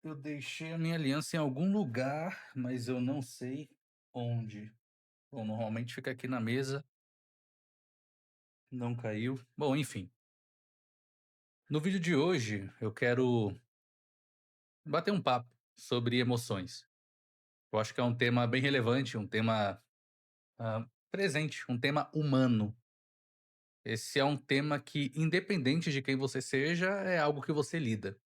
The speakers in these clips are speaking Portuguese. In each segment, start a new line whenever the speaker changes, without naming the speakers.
Eu deixei a minha aliança em algum lugar, mas eu não sei onde. Bom, normalmente fica aqui na mesa, não caiu. Bom, enfim. No vídeo de hoje, eu quero bater um papo sobre emoções. Eu acho que é um tema bem relevante, um tema presente, um tema humano. Esse é um tema que, independente de quem você seja, é algo que você lida.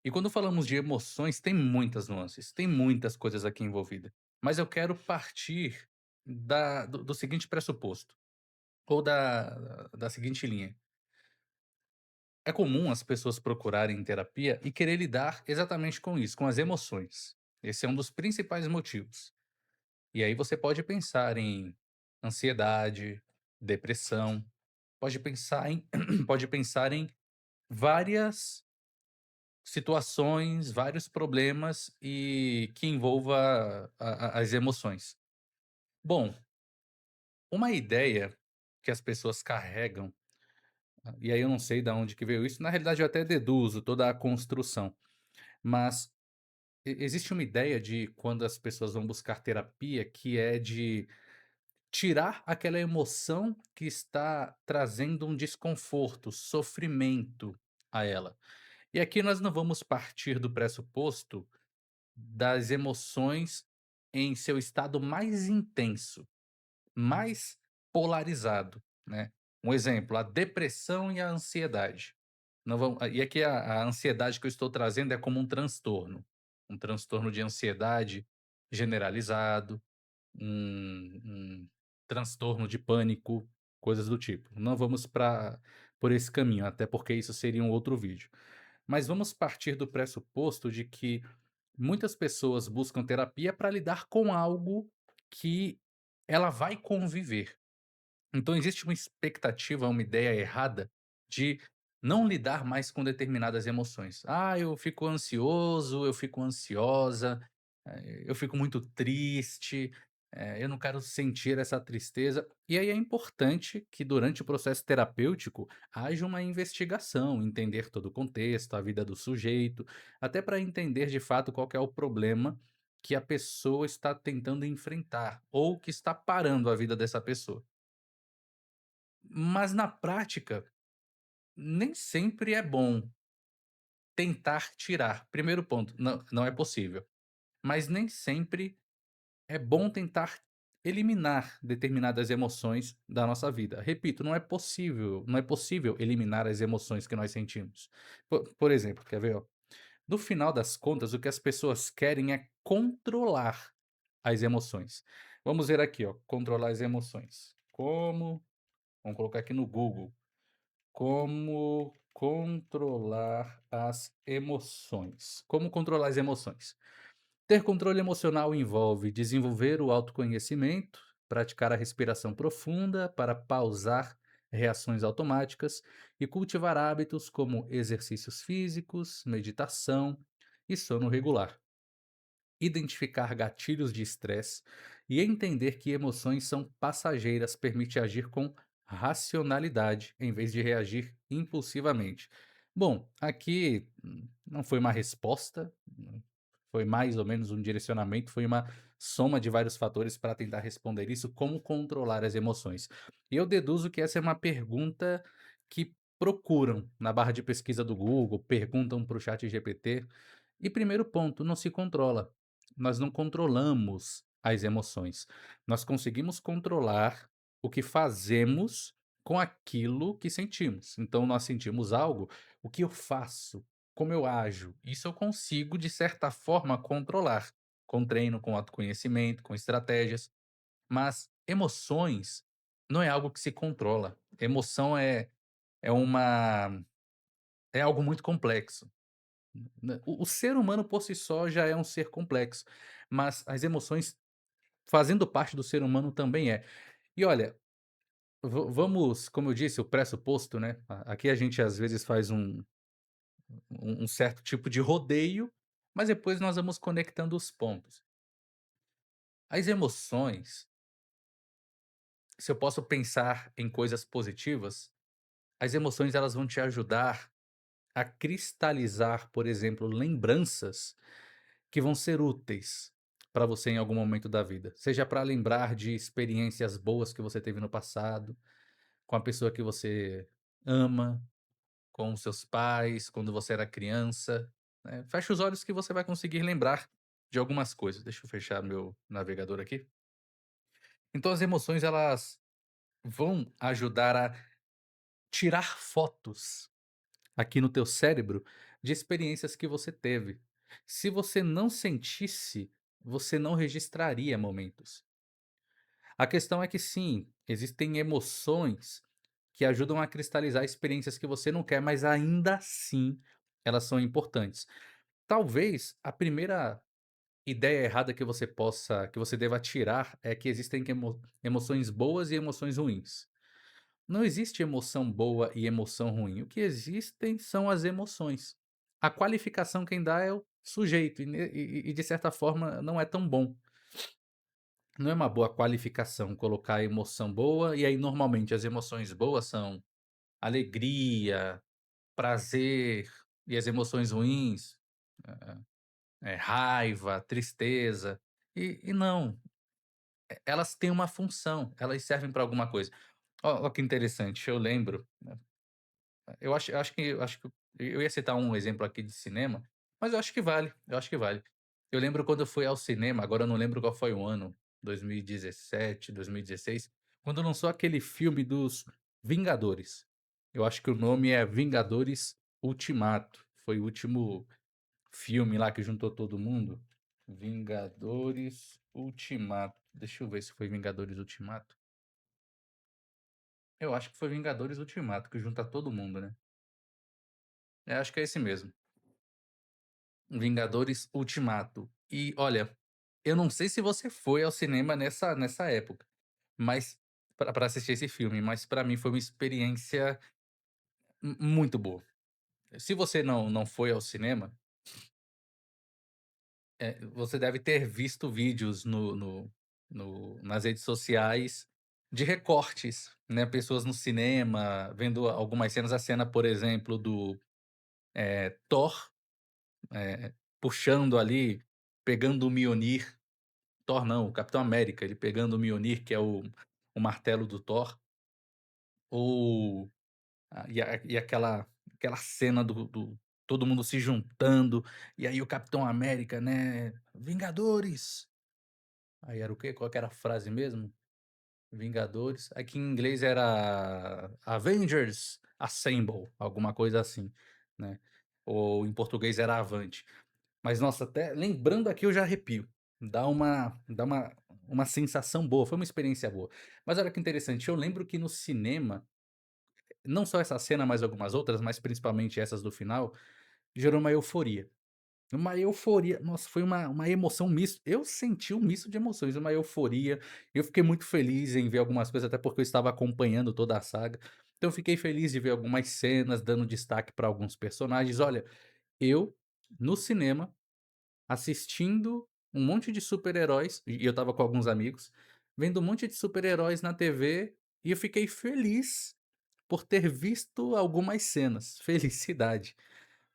E quando falamos de emoções, tem muitas nuances, tem muitas coisas aqui envolvidas. Mas eu quero partir do seguinte pressuposto, ou da seguinte linha. É comum as pessoas procurarem terapia e querer lidar exatamente com isso, com as emoções. Esse é um dos principais motivos. E aí você pode pensar em ansiedade, depressão, pode pensar em várias situações, vários problemas e que envolva as emoções. Bom, uma ideia que as pessoas carregam, e aí eu não sei de onde que veio isso, na realidade eu até deduzo toda a construção, mas existe uma ideia de quando as pessoas vão buscar terapia, que é de tirar aquela emoção que está trazendo um desconforto, sofrimento a ela. E aqui nós não vamos partir do pressuposto das emoções em seu estado mais intenso, mais polarizado, né. Um exemplo, a depressão e a ansiedade. Não vão e aqui a ansiedade que eu estou trazendo é como um transtorno de ansiedade generalizado, um transtorno de pânico, coisas do tipo. Não vamos para por esse caminho, até porque isso seria um outro vídeo. Mas vamos partir do pressuposto de que muitas pessoas buscam terapia para lidar com algo que ela vai conviver. Então existe uma expectativa, uma ideia errada de não lidar mais com determinadas emoções. "Ah, eu fico ansioso, eu fico ansiosa, eu fico muito triste, eu não quero sentir essa tristeza". E aí é importante que durante o processo terapêutico haja uma investigação, entender todo o contexto, a vida do sujeito, até para entender de fato qual que é o problema que a pessoa está tentando enfrentar ou que está parando a vida dessa pessoa. Mas na prática, nem sempre é bom tentar tirar. Primeiro ponto, não é possível. Mas nem sempre é bom tentar eliminar determinadas emoções da nossa vida. Repito, não é possível eliminar as emoções que nós sentimos. Por exemplo, quer ver, ó? No final das contas, o que as pessoas querem é controlar as emoções. Vamos ver aqui, ó, controlar as emoções. Vamos colocar aqui no Google. Como controlar as emoções. Como controlar as emoções? Ter controle emocional envolve desenvolver o autoconhecimento, praticar a respiração profunda para pausar reações automáticas e cultivar hábitos como exercícios físicos, meditação e sono regular. Identificar gatilhos de estresse e entender que emoções são passageiras permite agir com racionalidade em vez de reagir impulsivamente. Bom, aqui não foi uma resposta, foi mais ou menos um direcionamento, foi uma soma de vários fatores para tentar responder isso, como controlar as emoções. E eu deduzo que essa é uma pergunta que procuram na barra de pesquisa do Google, perguntam para o chat GPT. E primeiro ponto, não se controla. Nós não controlamos as emoções. Nós conseguimos controlar o que fazemos com aquilo que sentimos. Então, nós sentimos algo, o que eu faço, como eu ajo, isso eu consigo, de certa forma, controlar. Com treino, com autoconhecimento, com estratégias. Mas emoções não é algo que se controla. Emoção é uma é algo muito complexo. Né, o ser humano por si só já é um ser complexo, mas as emoções fazendo parte do ser humano também é. E olha, vamos, como eu disse, o pressuposto, né, aqui a gente às vezes faz um certo tipo de rodeio, mas depois nós vamos conectando os pontos. As emoções, se eu posso pensar em coisas positivas, as emoções elas vão te ajudar a cristalizar, por exemplo, lembranças que vão ser úteis para você em algum momento da vida. Seja para lembrar de experiências boas que você teve no passado, com a pessoa que você ama, com os seus pais, quando você era criança, né. Feche os olhos que você vai conseguir lembrar de algumas coisas. Deixa eu fechar meu navegador aqui. Então as emoções elas vão ajudar a tirar fotos aqui no teu cérebro de experiências que você teve. Se você não sentisse, você não registraria momentos. A questão é que sim, existem emoções que ajudam a cristalizar experiências que você não quer, mas ainda assim elas são importantes. Talvez a primeira ideia errada que você deva tirar é que existem emoções boas e emoções ruins. Não existe emoção boa e emoção ruim. O que existem são as emoções. A qualificação quem dá é o sujeito, e de certa forma não é tão bom. Não é uma boa qualificação colocar a emoção boa, e aí normalmente as emoções boas são alegria, prazer, e as emoções ruins, raiva, tristeza. E não, elas têm uma função, elas servem para alguma coisa. Ó que interessante, eu lembro, eu acho que eu ia citar um exemplo aqui de cinema, mas eu acho que vale, eu acho que vale. Eu lembro quando eu fui ao cinema, agora eu não lembro qual foi o ano, 2017, 2016, quando lançou aquele filme dos Vingadores. Eu acho que o nome é Vingadores Ultimato. Foi o último filme lá que juntou todo mundo. Vingadores Ultimato. Deixa eu ver se foi Vingadores Ultimato. Eu acho que foi Vingadores Ultimato, que junta todo mundo, né. É, acho que é esse mesmo. Vingadores Ultimato. E olha, eu não sei se você foi ao cinema nessa época, mas pra assistir esse filme, mas pra mim foi uma experiência muito boa. Se você não foi ao cinema, você deve ter visto vídeos nas redes sociais de recortes, né, pessoas no cinema vendo algumas cenas, a cena, por exemplo, do, Thor, puxando ali, pegando o Mjolnir. Thor não, o Capitão América, ele pegando o Mjolnir, que é o martelo do Thor, ou aquela cena do todo mundo se juntando, e aí o Capitão América, né, "Vingadores", aí era o quê? Qual que era a frase mesmo? Vingadores, aqui em inglês era Avengers Assemble, alguma coisa assim, né, ou em português era Avante. Mas nossa, até lembrando aqui eu já arrepio. Dá uma sensação boa, foi uma experiência boa. Mas olha que interessante, eu lembro que no cinema, não só essa cena, mas algumas outras, mas principalmente essas do final, gerou uma euforia. Uma euforia, nossa, foi uma emoção misto, eu senti um misto de emoções, uma euforia, eu fiquei muito feliz em ver algumas coisas, até porque eu estava acompanhando toda a saga, então eu fiquei feliz de ver algumas cenas, dando destaque para alguns personagens. Olha, eu, no cinema, assistindo um monte de super-heróis, e eu estava com alguns amigos, vendo um monte de super-heróis na TV, e eu fiquei feliz por ter visto algumas cenas. Felicidade,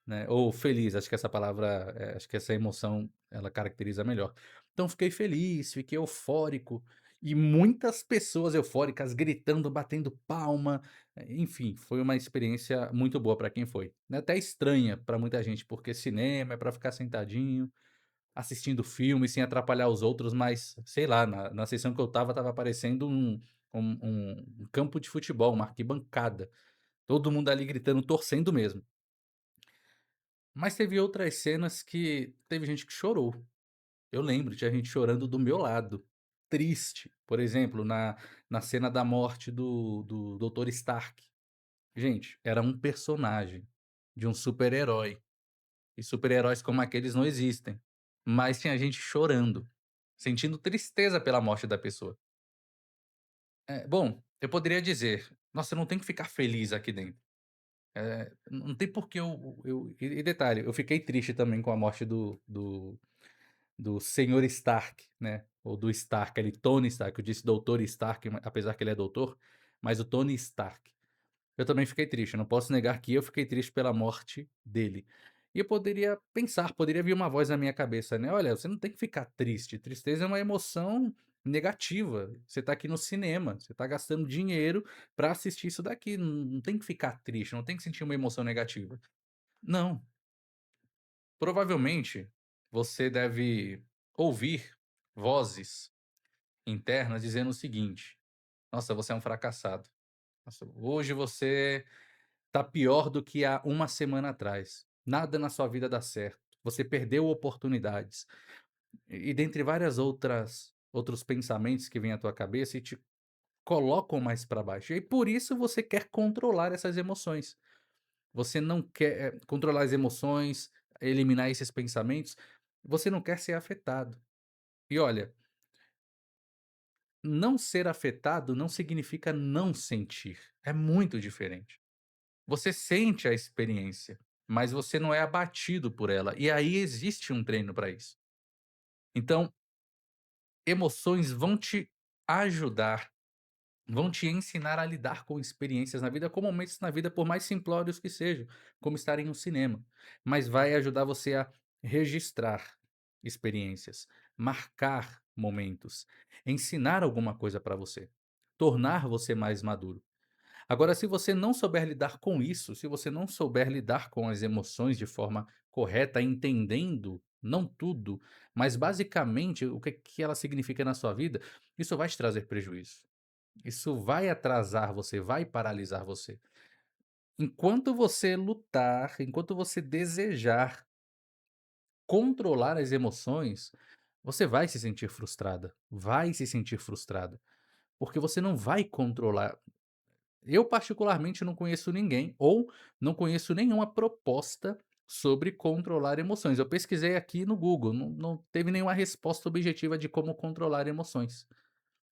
né, ou feliz, acho que essa palavra, acho que essa emoção, ela caracteriza melhor. Então fiquei feliz, fiquei eufórico, e muitas pessoas eufóricas gritando, batendo palma, enfim, foi uma experiência muito boa para quem foi. Né, até estranha para muita gente, porque cinema é para ficar sentadinho, assistindo filme sem atrapalhar os outros, mas sei lá, na sessão que eu estava parecendo um campo de futebol, uma arquibancada. Todo mundo ali gritando, torcendo mesmo. Mas teve outras cenas que teve gente que chorou. Eu lembro, tinha gente chorando do meu lado, triste. Por exemplo, na cena da morte do Doutor Stark. Gente, era um personagem de um super-herói, e super-heróis como aqueles não existem. Mas tinha gente chorando, sentindo tristeza pela morte da pessoa. Bom, eu poderia dizer: "Nossa, eu não tenho que ficar feliz aqui dentro". Não tem por que e detalhe, eu fiquei triste também com a morte do senhor Stark, né, ou do Stark ali, Tony Stark, eu disse doutor Stark, apesar que ele é doutor, mas o Tony Stark. Eu também fiquei triste, eu não posso negar que eu fiquei triste pela morte dele. E eu poderia pensar, poderia vir uma voz na minha cabeça, né: "Olha, você não tem que ficar triste, tristeza é uma emoção negativa, você tá aqui no cinema, você tá gastando dinheiro pra assistir isso daqui, não tem que ficar triste, não tem que sentir uma emoção negativa". Não, provavelmente você deve ouvir vozes internas dizendo o seguinte: "Nossa, você é um fracassado. Nossa, hoje você tá pior do que há uma semana atrás. Nada na sua vida dá certo. Você perdeu oportunidades". E dentre várias outros pensamentos que vêm à tua cabeça e te colocam mais para baixo. E aí por isso você quer controlar essas emoções. Você não quer controlar as emoções, eliminar esses pensamentos, você não quer ser afetado. E olha, não ser afetado não significa não sentir, é muito diferente. Você sente a experiência, mas você não é abatido por ela, e aí existe um treino para isso. Então, emoções vão te ajudar, vão te ensinar a lidar com experiências na vida, com momentos na vida, por mais simplórios que sejam, como estar em um cinema. Mas vai ajudar você a registrar experiências, marcar momentos, ensinar alguma coisa para você, tornar você mais maduro. Agora, se você não souber lidar com isso, se você não souber lidar com as emoções de forma correta, entendendo, não tudo, mas basicamente o que que ela significa na sua vida, isso vai te trazer prejuízo. Isso vai atrasar você, vai paralisar você. Enquanto você lutar, enquanto você desejar controlar as emoções, você vai se sentir frustrada, vai se sentir frustrado, porque você não vai controlar. Eu particularmente não conheço ninguém, ou não conheço nenhuma proposta sobre controlar emoções. Eu pesquisei aqui no Google, não teve nenhuma resposta objetiva de como controlar emoções.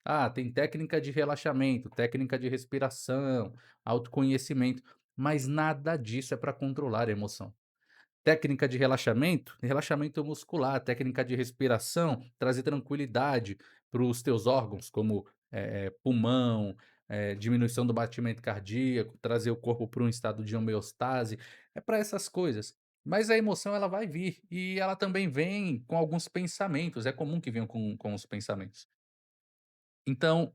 Ah, tem técnica de relaxamento, técnica de respiração, autoconhecimento, mas nada disso é para controlar a emoção. Técnica de relaxamento, relaxamento muscular, técnica de respiração, trazer tranquilidade para os teus órgãos, como, pulmão, diminuição do batimento cardíaco, trazer o corpo para um estado de homeostase, é para essas coisas. Mas a emoção ela vai vir, e ela também vem com alguns pensamentos, é comum que venham com os pensamentos. Então,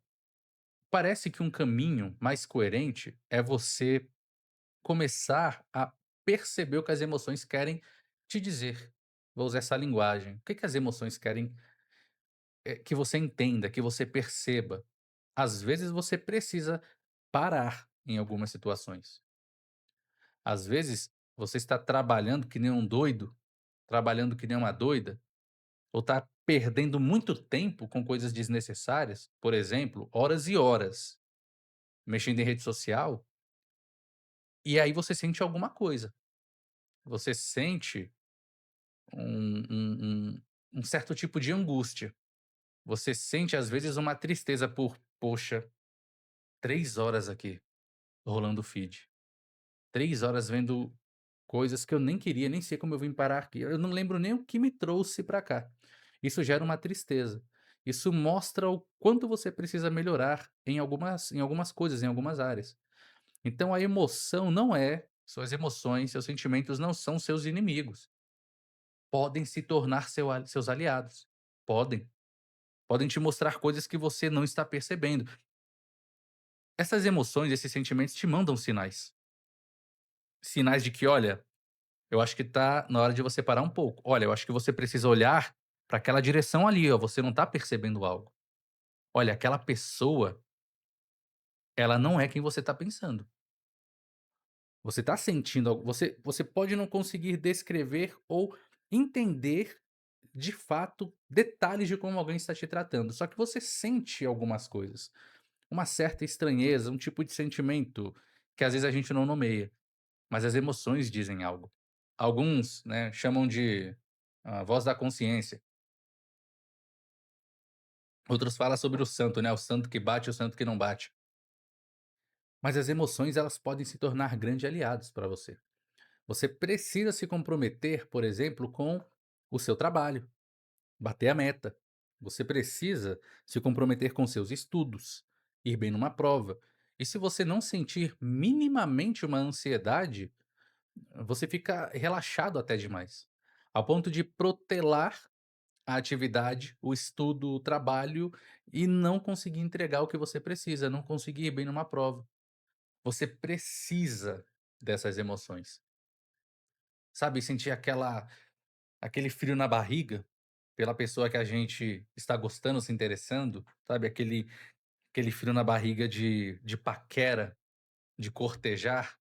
parece que um caminho mais coerente é você começar a perceber o que as emoções querem te dizer. Vou usar essa linguagem. O que que as emoções querem, que você entenda, que você perceba. Às vezes você precisa parar em algumas situações. Às vezes você está trabalhando que nem um doido, trabalhando que nem uma doida, ou está perdendo muito tempo com coisas desnecessárias, por exemplo, horas e horas mexendo em rede social, e aí você sente alguma coisa. Você sente um certo tipo de angústia. Você sente, às vezes, uma tristeza por: "Poxa, 3 horas aqui, rolando o feed. 3 horas vendo coisas que eu nem queria, nem sei como eu vim parar aqui. Eu não lembro nem o que me trouxe pra cá". Isso gera uma tristeza. Isso mostra o quanto você precisa melhorar em algumas coisas, em algumas áreas. Então a emoção não é suas emoções, seus sentimentos não são seus inimigos. Podem se tornar seus aliados. Podem. Podem te mostrar coisas que você não está percebendo. Essas emoções, esses sentimentos te mandam sinais. Sinais de que: "Olha, eu acho que tá na hora de você parar um pouco. Olha, eu acho que você precisa olhar para aquela direção ali, ó, você não tá percebendo algo. Olha, aquela pessoa, ela não é quem você tá pensando. Você tá sentindo algo, você pode não conseguir descrever ou entender, de fato, detalhes de como alguém está te tratando, só que você sente algumas coisas. Uma certa estranheza, um tipo de sentimento que às vezes a gente não nomeia, mas as emoções dizem algo. Alguns, né, chamam de a voz da consciência, outros falam sobre o santo, né, o santo que bate e o santo que não bate. Mas as emoções elas podem se tornar grandes aliados para você. Você precisa se comprometer, por exemplo, com o seu trabalho, bater a meta. Você precisa se comprometer com seus estudos, ir bem numa prova. E se você não sentir minimamente uma ansiedade, você fica relaxado até demais, ao ponto de protelar a atividade, o estudo, o trabalho e não conseguir entregar o que você precisa, não conseguir ir bem numa prova. Você precisa dessas emoções, sabe, sentir aquele frio na barriga pela pessoa que a gente está gostando, se interessando, sabe, aquele frio na barriga de paquera, de cortejar.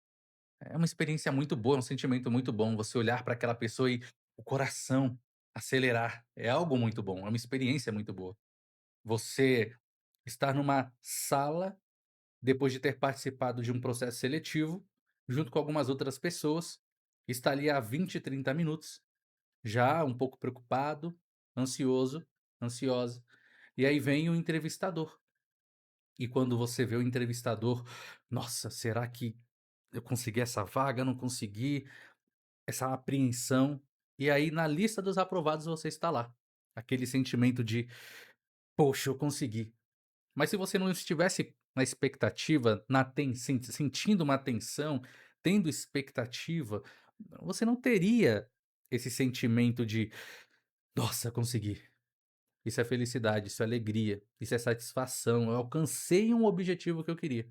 É uma experiência muito boa, é um sentimento muito bom você olhar para aquela pessoa e o coração acelerar, é algo muito bom, é uma experiência muito boa. Você estar numa sala, depois de ter participado de um processo seletivo, junto com algumas outras pessoas, está ali há 20, 30 minutos, já um pouco preocupado, ansioso, ansiosa, e aí vem o entrevistador. E quando você vê o entrevistador: "Nossa, será que eu consegui essa vaga? Não consegui?" Essa apreensão, e aí na lista dos aprovados você está lá. Aquele sentimento de: "Poxa, eu consegui". Mas se você não estivesse na expectativa, na sentindo uma tensão, tendo expectativa, você não teria esse sentimento de: "Nossa, consegui". Isso é felicidade, isso é alegria, isso é satisfação, eu alcancei um objetivo que eu queria.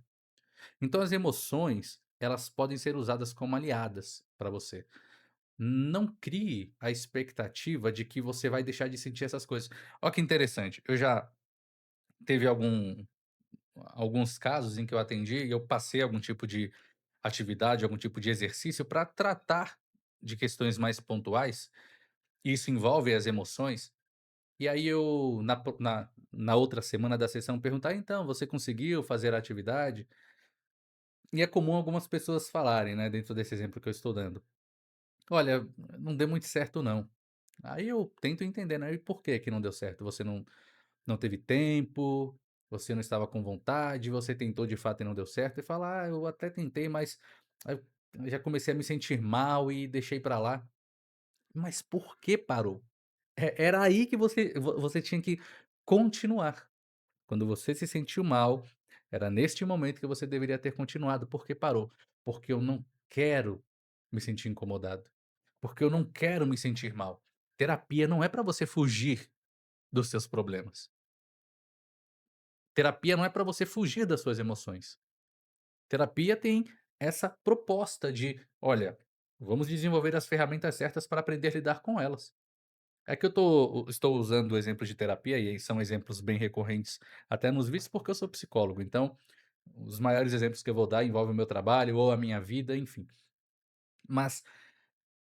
Então as emoções, elas podem ser usadas como aliadas para você. Não crie a expectativa de que você vai deixar de sentir essas coisas. Olha que interessante, eu já teve alguns casos em que eu atendi e eu passei algum tipo de atividade, algum tipo de exercício para tratar de questões mais pontuais, e isso envolve as emoções, e aí eu na outra semana da sessão perguntar: "Então, você conseguiu fazer a atividade?" E é comum algumas pessoas falarem, né, dentro desse exemplo que eu estou dando: "Olha, não deu muito certo não". Aí eu tento entender, né, e por que que não deu certo? Você não teve tempo, você não estava com vontade, você tentou de fato e não deu certo, e fala: "Ah, eu até tentei, mas aí eu já comecei a me sentir mal e deixei pra lá". Mas por que parou? Era aí que você tinha que continuar. Quando você se sentiu mal, era neste momento que você deveria ter continuado. Por que parou? Porque eu não quero me sentir incomodado, porque eu não quero me sentir mal. Terapia não é para você fugir dos seus problemas. Terapia não é para você fugir das suas emoções. Terapia tem essa proposta de: "Olha, vamos desenvolver as ferramentas certas para aprender a lidar com elas". É que estou usando o exemplo de terapia, e aí são exemplos bem recorrentes até nos vídeos, porque eu sou psicólogo, então os maiores exemplos que eu vou dar envolvem o meu trabalho ou a minha vida, enfim. Mas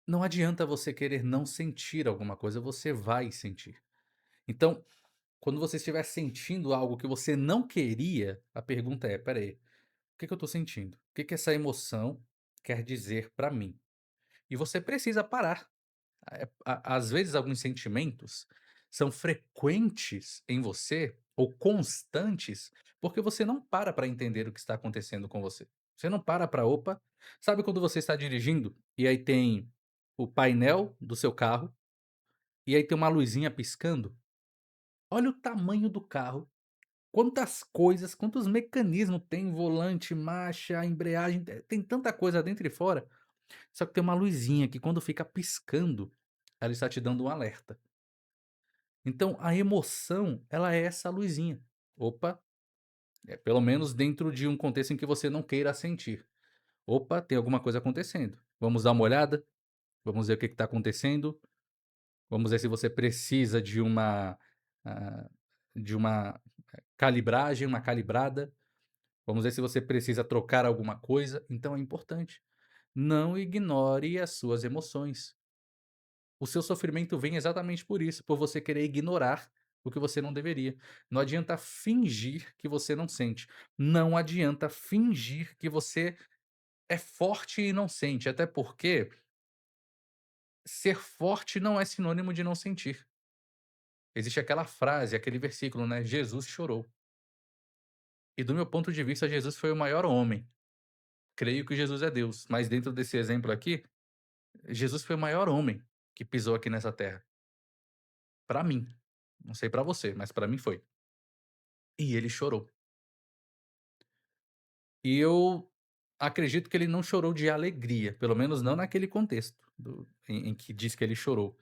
não adianta você querer não sentir alguma coisa, você vai sentir. Então, quando você estiver sentindo algo que você não queria, a pergunta é: "Espera aí, o que que eu estou sentindo? O que que essa emoção quer dizer para mim?". E você precisa parar. Às vezes, alguns sentimentos são frequentes em você, ou constantes, porque você não para entender o que está acontecendo com você. Você não para opa, sabe quando você está dirigindo, e aí tem o painel do seu carro, e aí tem uma luzinha piscando? Olha o tamanho do carro, quantas coisas, quantos mecanismos tem, volante, marcha, embreagem, tem tanta coisa dentro e fora, só que tem uma luzinha que quando fica piscando, ela está te dando um alerta. Então a emoção, ela é essa luzinha. Opa, pelo menos dentro de um contexto em que você não queira sentir. Opa, tem alguma coisa acontecendo. Vamos dar uma olhada? Vamos ver o que está acontecendo? Vamos ver se você precisa ah, de uma calibragem, uma calibrada. Vamos ver se você precisa trocar alguma coisa. Então é importante. Não ignore as suas emoções. O seu sofrimento vem exatamente por isso, por você querer ignorar o que você não deveria. Não adianta fingir que você não sente. Não adianta fingir que você é forte e não sente, até porque ser forte não é sinônimo de não sentir. Existe aquela frase, aquele versículo, né, Jesus chorou. E do meu ponto de vista, Jesus foi o maior homem. Creio que Jesus é Deus, mas dentro desse exemplo aqui, Jesus foi o maior homem que pisou aqui nessa terra, pra mim. Não sei pra você, mas pra mim foi. E ele chorou. E eu acredito que ele não chorou de alegria, pelo menos não naquele contexto em que diz que ele chorou.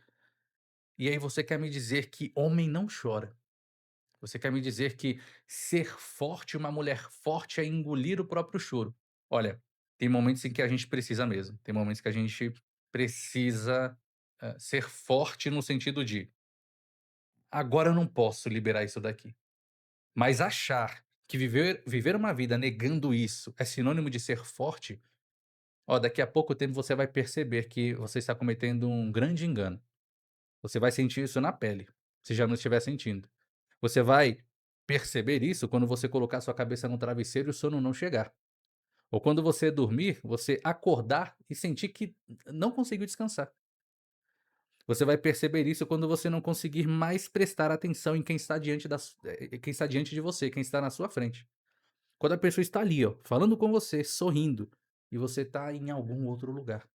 E aí você quer me dizer que homem não chora? Você quer me dizer que ser forte, uma mulher forte é engolir o próprio choro? Olha, tem momentos em que a gente precisa mesmo, tem momentos que a gente precisa, ser forte no sentido de: "Agora eu não posso liberar isso daqui". Mas achar que viver uma vida negando isso é sinônimo de ser forte, ó, daqui a pouco tempo você vai perceber que você está cometendo um grande engano. Você vai sentir isso na pele, se já não estiver sentindo. Você vai perceber isso quando você colocar sua cabeça no travesseiro e o sono não chegar. Ou quando você dormir, você acordar e sentir que não conseguiu descansar. Você vai perceber isso quando você não conseguir mais prestar atenção em quem está quem está diante de você, quem está na sua frente. Quando a pessoa está ali, ó, falando com você, sorrindo, e você está em algum outro lugar,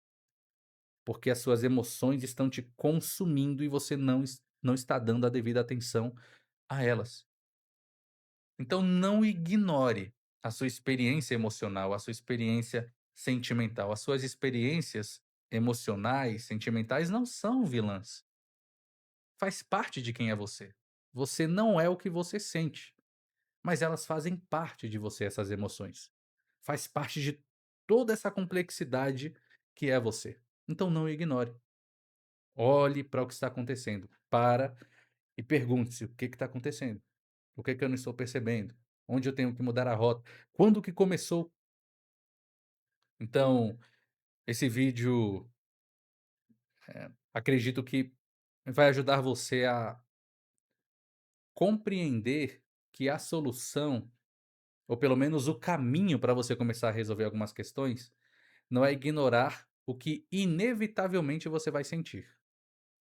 porque as suas emoções estão te consumindo e você não está dando a devida atenção a elas. Então não ignore a sua experiência emocional, a sua experiência sentimental. As suas experiências emocionais, sentimentais não são vilãs. Faz parte de quem é você. Você não é o que você sente, mas elas fazem parte de você, essas emoções. Faz parte de toda essa complexidade que é você. Então não ignore. Olhe para o que está acontecendo. Para e pergunte-se: o que está acontecendo? O que eu não estou percebendo? Onde eu tenho que mudar a rota? Quando que começou? Então, esse vídeo, acredito que vai ajudar você a compreender que a solução, ou pelo menos o caminho para você começar a resolver algumas questões, não é ignorar o que inevitavelmente você vai sentir.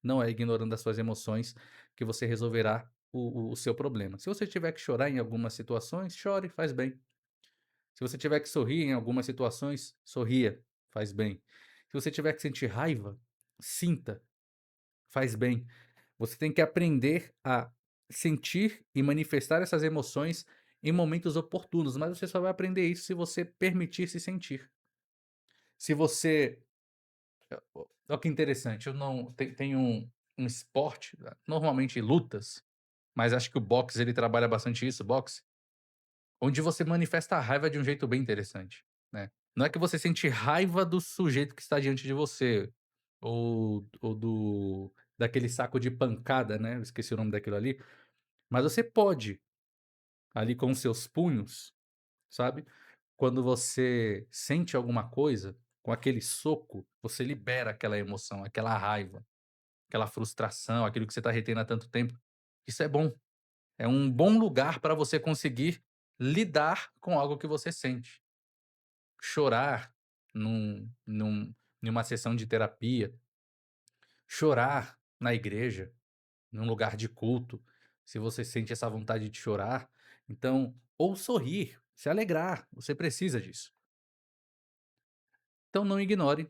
Não é ignorando as suas emoções que você resolverá o seu problema. Se você tiver que chorar em algumas situações, chore, faz bem. Se você tiver que sorrir em algumas situações, sorria, faz bem. Se você tiver que sentir raiva, sinta, faz bem. Você tem que aprender a sentir e manifestar essas emoções em momentos oportunos, mas você só vai aprender isso se você permitir se sentir. Se você Olha que interessante, eu não tem um esporte, normalmente lutas, mas acho que o boxe ele trabalha bastante isso, boxe, onde você manifesta a raiva de um jeito bem interessante, né. Não é que você sente raiva do sujeito que está diante de você, ou daquele saco de pancada, né, eu esqueci o nome daquilo ali, mas você pode, ali com os seus punhos, sabe, quando você sente alguma coisa, com aquele soco, você libera aquela emoção, aquela raiva. Aquela frustração, aquilo que você está retendo há tanto tempo, isso é bom. É um bom lugar para você conseguir lidar com algo que você sente. Chorar em uma sessão de terapia, chorar na igreja, num lugar de culto, se você sente essa vontade de chorar, então ou sorrir, se alegrar, você precisa disso. Então não ignore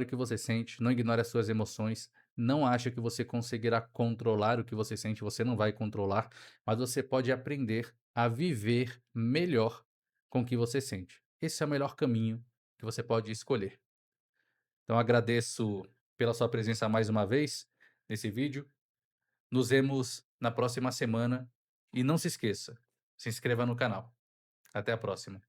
o que você sente, não ignore as suas emoções, não ache que você conseguirá controlar o que você sente, você não vai controlar, mas você pode aprender a viver melhor com o que você sente. Esse é o melhor caminho que você pode escolher. Então agradeço pela sua presença mais uma vez nesse vídeo. Nos vemos na próxima semana e não se esqueça, se inscreva no canal. Até a próxima.